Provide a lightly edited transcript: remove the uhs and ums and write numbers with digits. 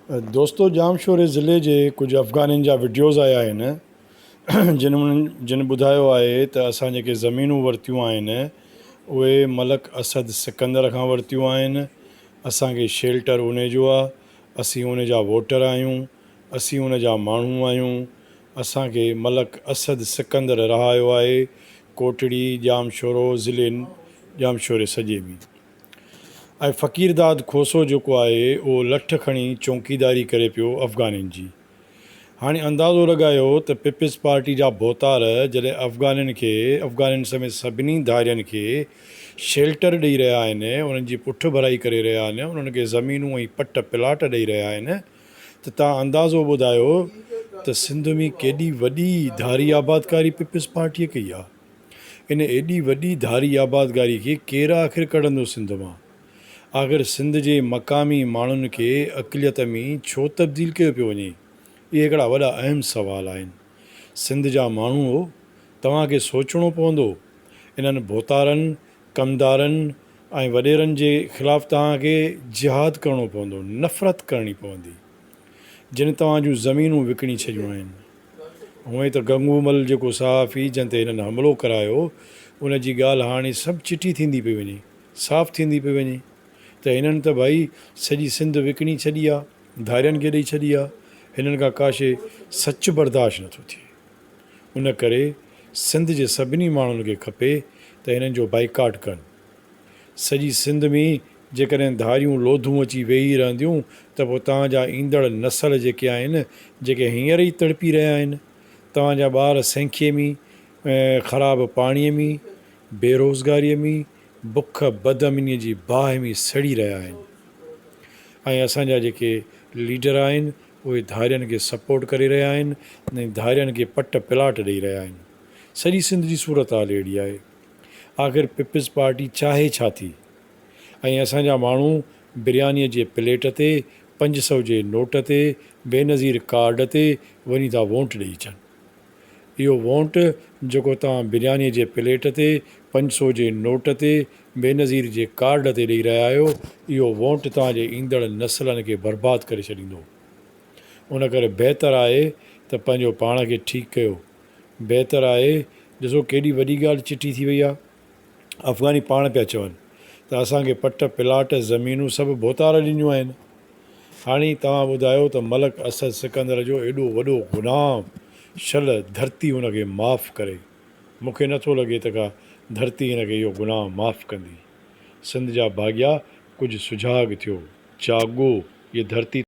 दोस्तो जामशोरे ज़िले जे कुझु अफ़गानियुनि जा वीडियोज़ आया आहिनि जिन ॿुधायो आहे त असां जेके ज़मीनूं वरितियूं आहिनि उहे मलक असद सिकंदर खां वरितियूं आहिनि। असांखे शेल्टर उन जो आहे, असीं उन जा वोटर आहियूं, असीं उन जा माण्हू आहियूं। असांखे मलक असद सिकंदर रहायो आहे कोटड़ी जामशोरो ज़िले जामशोरे सॼे में। ऐं फ़क़ीरदाद खोसो जेको आहे उहो लठ खणी चौकीदारी करे पियो अफ़गानियुनि जी। हाणे अंदाज़ो लॻायो त पीपल्स पार्टी जा भोतार जॾहिं अफ़गानियुनि समेत सभिनी धारियनि खे शेल्टर ॾेई रहिया आहिनि, उन्हनि जी पुठि भराई करे रहिया आहिनि, उन्हनि खे ज़मीनूं ऐं पट प्लाट ॾेई रहिया आहिनि, त तव्हां अंदाज़ो ॿुधायो त सिंध में केॾी वॾी धारी आबादकारी पीपल्स पार्टीअ कई आहे। इन एॾी वॾी धारी आबादकारी खे केरु आख़िर कढंदो सिंध मां? आख़िर सिंध जे मक़ामी माण्हुनि खे अक़लियत में छो तब्दील कयो पियो वञे? इहे हिकिड़ा वॾा अहम सुवाल आहिनि। सिंध जा माण्हू हो, तव्हांखे सोचणो पवंदो। इन्हनि भोतारनि, कमदारनि ऐं वॾेरनि जे ख़िलाफ़ु तव्हांखे जिहाद करिणो पवंदो, नफ़रत करणी पवंदी, जिन तव्हां जूं ज़मीनूं विकिणी छॾियूं आहिनि। हूअं त गंगूमल जेको सहाफ़ी जंहिं ते हिननि हमिलो करायो, उन जी ॻाल्हि हाणे सभु चिटी थींदी पई वञे, साफ़ु थींदी पई वञे त हिननि त भाई सॼी सिंध विकिणी छॾी आहे, धारियनि खे ॾेई छॾी आहे। हिननि खां काशे सच बर्दाश्त नथो थिए। उन करे सिंध जे सभिनी माण्हुनि खे खपे त हिननि जो बाइकाट कनि। सॼी सिंध में जेकॾहिं धारियूं लोधूं अची वेही रहंदियूं त पोइ तव्हांजा ईंदड़ नसल जेके आहिनि, जेके हींअर ई तड़पी रहिया आहिनि, तव्हांजा ॿार सैंखे में, ख़राबु पाणीअ में, बेरोज़गारीअ में, बुख बदअमनीअ जी बाहि में सड़ी रहिया आहिनि। ऐं असांजा जेके लीडर आहिनि उहे धारियनि खे सपोर्ट करे रहिया आहिनि ऐं धारियनि खे पट प्लाट ॾेई रहिया आहिनि। सॼी सिंध जी सूरत हाल अहिड़ी आहे। आख़िर पीपल्स पार्टी चाहे छा थी? ऐं असांजा माण्हू बिरयानीअ जे प्लेट ते, 500 जे नोट ते, बेनज़ीर कार्ड ते वञी था वोट ॾेई अचनि। इहो वोट जेको तव्हां बिरयानीअ जे प्लेट ते, 500 जे नोट ते, बेनज़ीर जे कार्ड ते ॾेई रहिया आहियो, इहो वोट तव्हांजे ईंदड़ नसलनि खे बर्बादु करे छॾींदो। उन करे बहितर आहे त पंहिंजो पाण खे ठीकु कयो। बहितर आहे, ॾिसो केॾी वॾी ॻाल्हि चिटी थी वई आहे। अफ़गानी पाण पिया चवनि त असांखे पट प्लाट ज़मीनूं सभु भोतार ॾिनियूं आहिनि। हाणे तव्हां ॿुधायो त मलक असद सिकंदर जो एॾो वॾो गुनाह शल धरती हुनखे माफ़ु करे। मूंखे नथो लॻे त का धरती हिनखे इहो गुनाह माफ़ु कंदी। सिंध जा भाॻिया कुझु सुजाॻ थियो, जाॻो, ये धरती